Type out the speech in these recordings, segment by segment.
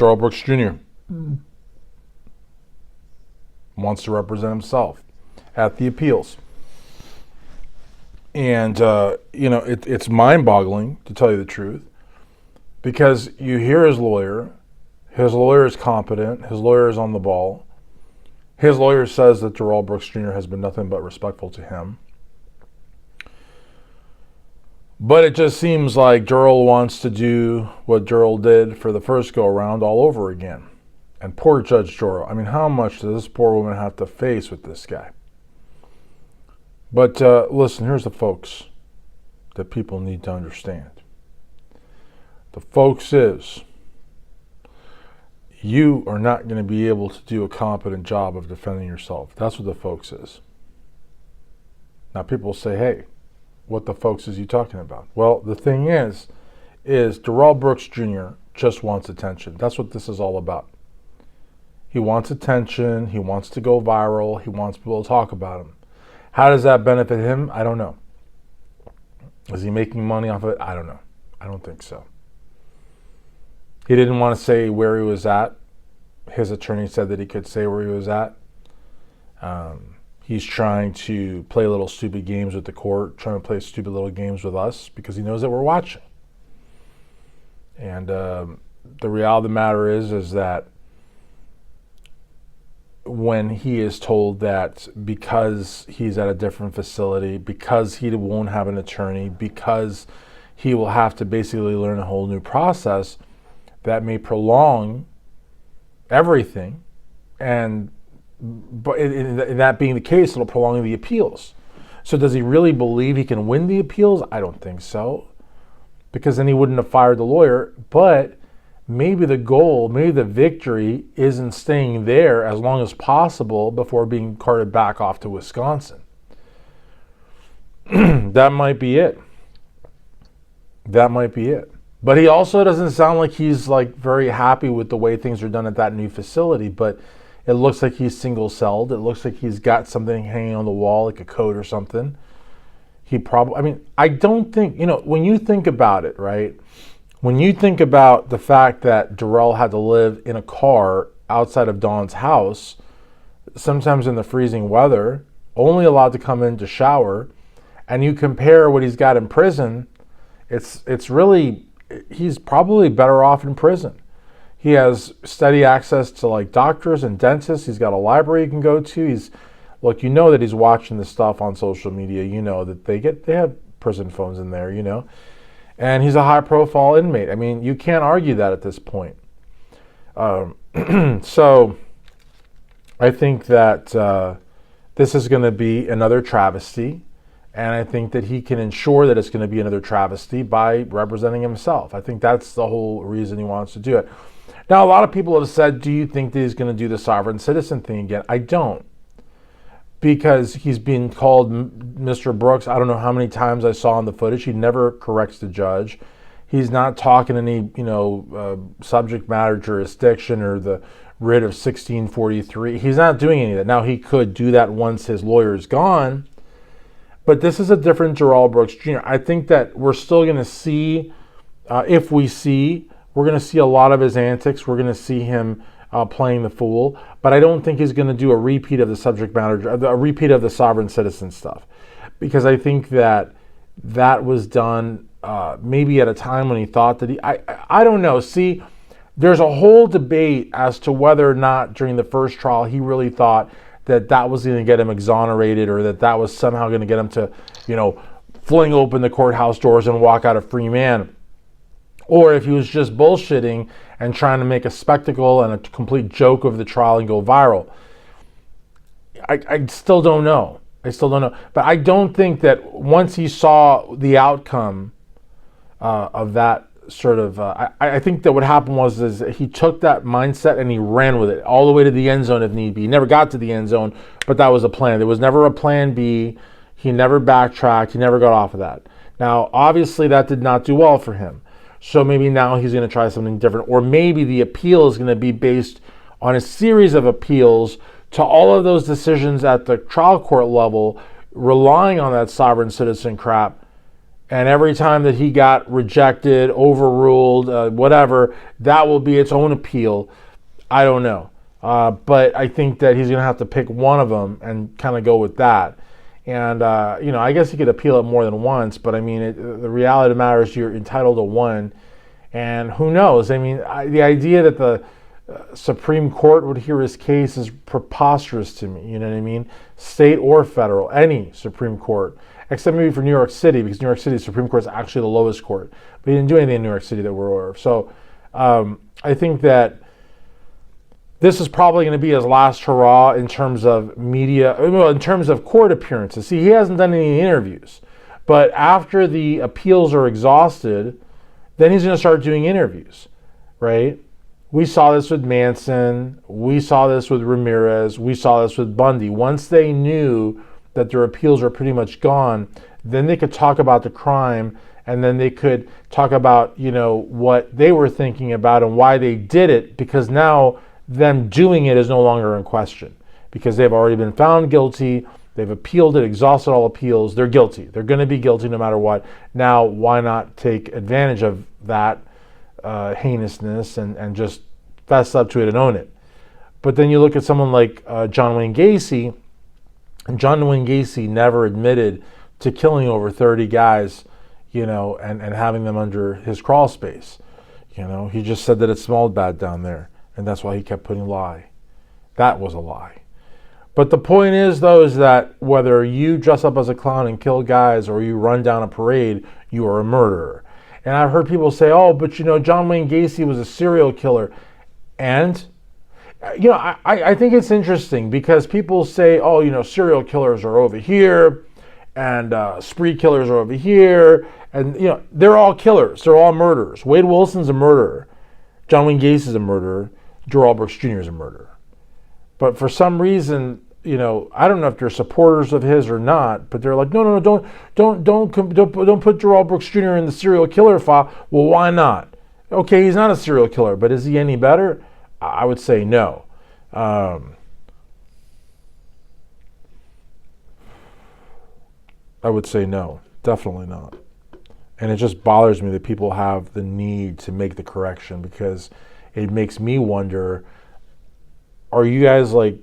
Darrell Brooks Jr. wants to represent himself at the appeals. And, it's mind-boggling, to tell you the truth, because you hear his lawyer. His lawyer is competent. His lawyer is on the ball. His lawyer says that Darrell Brooks Jr. has been nothing but respectful to him. But it just seems like Darrell wants to do what Darrell did for the first go-around all over again. And poor Judge Darrell. I mean, how much does this poor woman have to face with this guy? But listen, here's the folks that people need to understand. The folks is, you are not going to be able to do a competent job of defending yourself. That's what the folks is. Now people say, hey, what the folks is you talking about? Well, the thing is Darrell Brooks Jr. just wants attention. That's what this is all about. He wants attention. He wants to go viral. He wants people to talk about him. How does that benefit him? I don't know. Is he making money off of it? I don't know. I don't think so. He didn't want to say where he was at. His attorney said that he could say where he was at. He's trying to play little stupid games with the court, trying to play stupid little games with us because he knows that we're watching. And the reality of the matter is that when he is told that because he's at a different facility, because he won't have an attorney, because he will have to basically learn a whole new process, that may prolong everything. But in that being the case, it'll prolong the appeals. So does he really believe he can win the appeals? I don't think so, because then he wouldn't have fired the lawyer. But maybe the goal, maybe the victory isn't staying there as long as possible before being carted back off to Wisconsin. That might be it. That might be it. But he also doesn't sound like he's very happy with the way things are done at that new facility. But it looks like he's single-celled. It looks like he's got something hanging on the wall, like a coat or something. I don't think, when you think about it, right? When you think about the fact that Darrell had to live in a car outside of Dawn's house, sometimes in the freezing weather, only allowed to come in to shower, and you compare what he's got in prison, it's really, he's probably better off in prison. He has steady access to doctors and dentists. He's got a library he can go to. You know that he's watching this stuff on social media. You know that they have prison phones in there, And he's a high-profile inmate. I mean, you can't argue that at this point. So I think that this is going to be another travesty, and I think that he can ensure that it's going to be another travesty by representing himself. I think that's the whole reason he wants to do it. Now, a lot of people have said, do you think that he's going to do the sovereign citizen thing again? I don't. Because he's being called Mr. Brooks. I don't know how many times I saw in the footage. He never corrects the judge. He's not talking any, subject matter jurisdiction or the writ of 1643. He's not doing any of that. Now, he could do that once his lawyer is gone. But this is a different Darrell Brooks Jr. I think that we're still going to see, we're going to see a lot of his antics. We're going to see him playing the fool, but I don't think he's going to do a repeat of the subject matter, a repeat of the sovereign citizen stuff, because I think that was done maybe at a time when he thought that I don't know. See, there's a whole debate as to whether or not during the first trial he really thought that was going to get him exonerated, or that was somehow going to get him to, fling open the courthouse doors and walk out a free man. Or if he was just bullshitting and trying to make a spectacle and a complete joke of the trial and go viral. I still don't know. But I don't think that once he saw the outcome of that sort of... I think that what happened was he took that mindset and he ran with it all the way to the end zone if need be. He never got to the end zone, but that was a plan. There was never a plan B. He never backtracked. He never got off of that. Now, obviously, that did not do well for him. So maybe now he's going to try something different. Or maybe the appeal is going to be based on a series of appeals to all of those decisions at the trial court level, relying on that sovereign citizen crap. And every time that he got rejected, overruled, whatever, that will be its own appeal. I don't know. But I think that he's going to have to pick one of them and kind of go with that. And, I guess he could appeal it more than once, but I mean, the reality of the matter is you're entitled to one. And who knows? I mean, the idea that the Supreme Court would hear his case is preposterous to me. You know what I mean? State or federal, any Supreme Court, except maybe for New York City, because New York City Supreme Court is actually the lowest court. But he didn't do anything in New York City that we're aware of. So I think that this is probably going to be his last hurrah in terms of media, well, in terms of court appearances. See, he hasn't done any interviews. But after the appeals are exhausted, then he's going to start doing interviews, right? We saw this with Manson. We saw this with Ramirez. We saw this with Bundy. Once they knew that their appeals were pretty much gone, then they could talk about the crime, and then they could talk about, what they were thinking about and why they did it, because now them doing it is no longer in question, because they've already been found guilty. They've appealed it, exhausted all appeals. They're guilty. They're going to be guilty no matter what. Now, why not take advantage of that heinousness and just fess up to it and own it? But then you look at someone like John Wayne Gacy, and John Wayne Gacy never admitted to killing over 30 guys, and having them under his crawl space. He just said that it smelled bad down there, and that's why he kept putting lie. That was a lie. But the point is, though, is that whether you dress up as a clown and kill guys or you run down a parade, you are a murderer. And I've heard people say, oh, but John Wayne Gacy was a serial killer. And, I think it's interesting because people say, oh, serial killers are over here and spree killers are over here. And, they're all killers. They're all murderers. Wade Wilson's a murderer. John Wayne Gacy's a murderer. Darrell Brooks Jr. is a murderer. But for some reason, I don't know if they're supporters of his or not, but they're like, no, don't put Darrell Brooks Jr. in the serial killer file. Well, why not? Okay, he's not a serial killer, but is he any better? I would say no. I would say no, definitely not. And it just bothers me that people have the need to make the correction, because it makes me wonder, are you guys like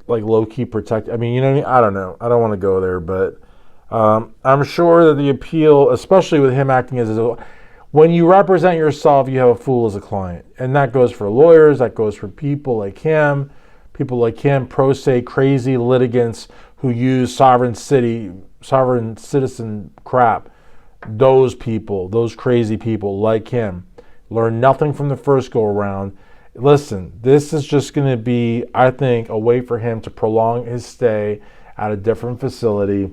low-key protect? I mean, I don't know. I don't want to go there, but I'm sure that the appeal, especially with him acting as when you represent yourself, you have a fool as a client. And that goes for lawyers, that goes for people like him, pro se, crazy litigants who use sovereign citizen crap. Those people, those crazy people like him, learn nothing from the first go around. Listen, this is just going to be, I think, a way for him to prolong his stay at a different facility,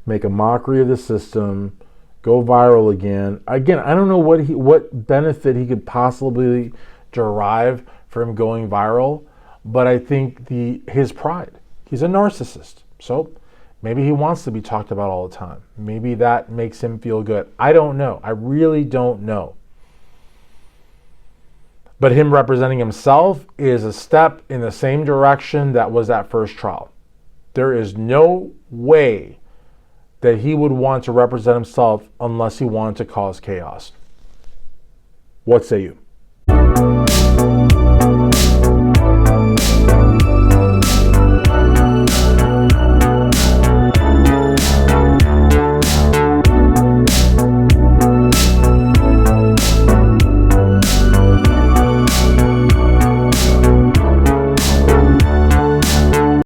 make a mockery of the system, go viral again. Again, I don't know what benefit he could possibly derive from going viral, but I think his pride. He's a narcissist, so maybe he wants to be talked about all the time. Maybe that makes him feel good. I don't know. I really don't know. But him representing himself is a step in the same direction that was that first trial. There is no way that he would want to represent himself unless he wanted to cause chaos. What say you?